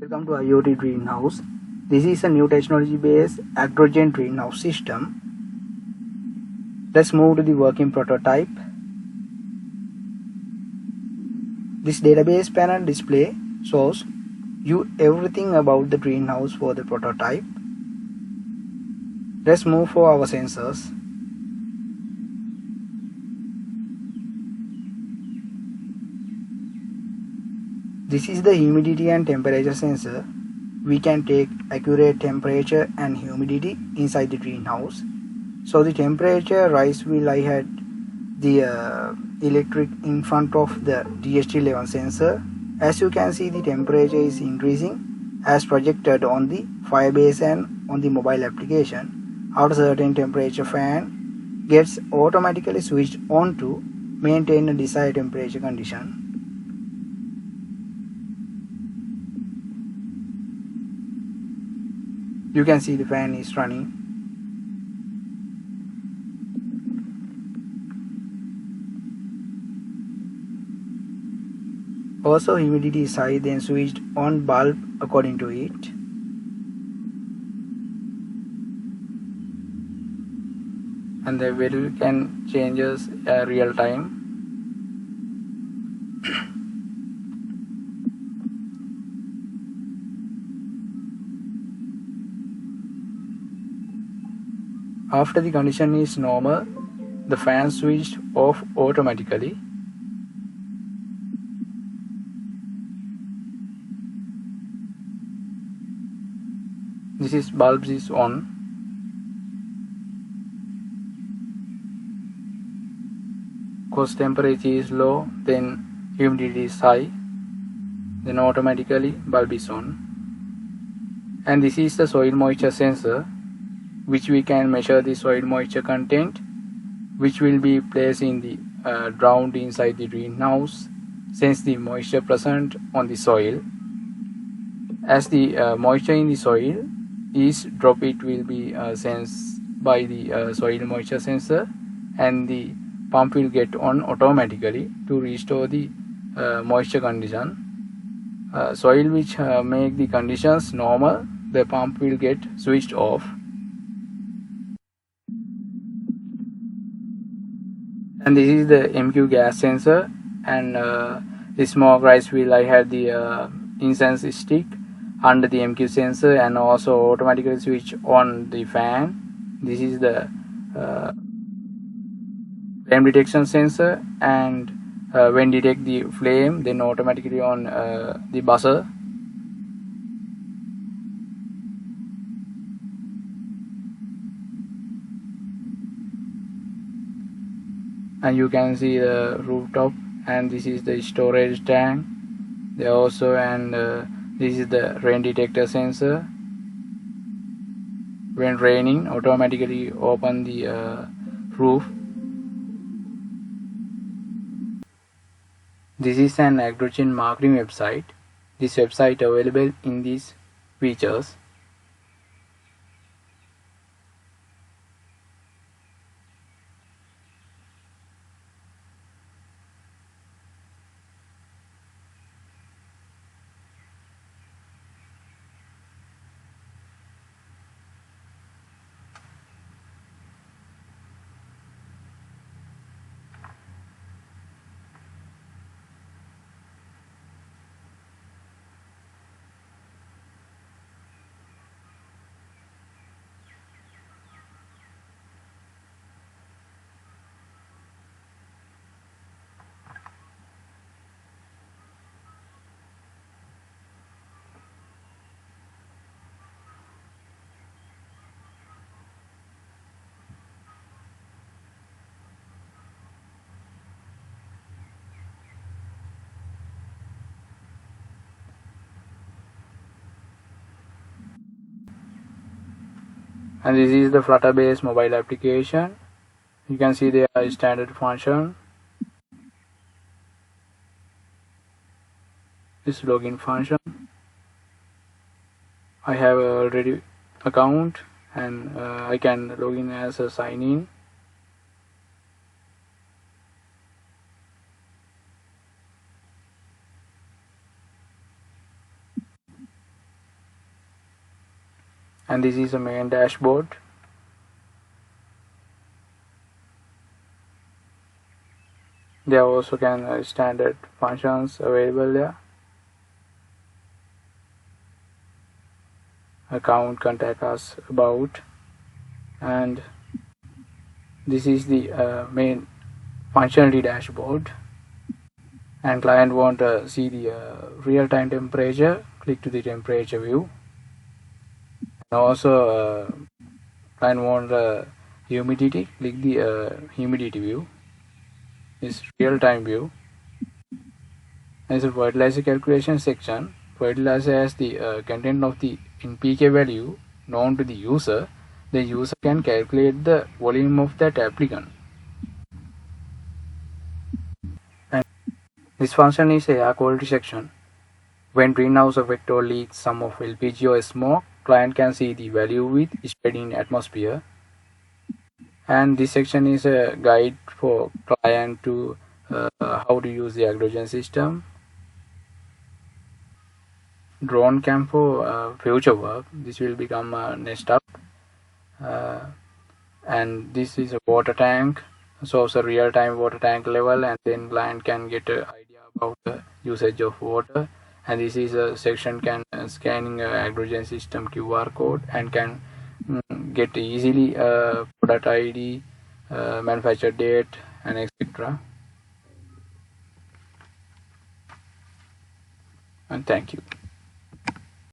Welcome to IoT greenhouse. This is a new technology based hydrogen greenhouse system. Let's move to the working prototype. This database panel display shows you everything about the greenhouse for the prototype. Let's move for our sensors. This is the humidity and temperature sensor. We can take accurate temperature and humidity inside the greenhouse. So the temperature rise will I had the electric in front of the DHT11 sensor. As you can see, the temperature is increasing as projected on the Firebase and on the mobile application. After certain temperature, fan gets automatically switched on to maintain a desired temperature condition. You can see the fan is running. Also, humidity is high, then switched on bulb according to it. And the value can changes real time. After the condition is normal, the fan switched off automatically. This is bulbs is on. Because temperature is low, then humidity is high, then automatically bulb is on. And this is the soil moisture sensor, which we can measure the soil moisture content, which will be placed in the ground inside the greenhouse, sense the moisture present on the soil. As the moisture in the soil is drop, it will be sensed by the soil moisture sensor, and the pump will get on automatically to restore the moisture condition. Soil which make the conditions normal, the pump will get switched off. And this is the MQ gas sensor, and the smoke rise will I had the incense stick under the MQ sensor, and also automatically switch on the fan. This is the flame detection sensor, and when detect the flame, then automatically on the buzzer. And you can see the rooftop, and this is the storage tank there also, and this is the rain detector sensor. When raining, automatically open the roof. This is an hydrogen marketing website. This website available in these features. And this is the Flutter based mobile application. You can see the standard function. This login function. I have already account, and I can log in as a sign in. And this is the main dashboard. There also can standard functions available there. Account, contact us, about, and this is the main functionality dashboard. And client want to see the real-time temperature, click to the temperature view. And also client want humidity, click the humidity view. This real-time view. As a fertilizer calculation section, fertilizer has the content of the in pK value known to the user. The user can calculate the volume of that applicant. And this function is a air quality section. When greenhouse effect or leaks some of LPG or smoke, client can see the value with spread in atmosphere. And this section is a guide for client to how to use the hydrogen system. Drone cam for future work. This will become next up. And this is a water tank, so it's a real-time water tank level, and then client can get an idea about the usage of water. And this is a section can scanning a hydrogen system QR code and can get easily product ID, manufacture date, and etc. And thank you.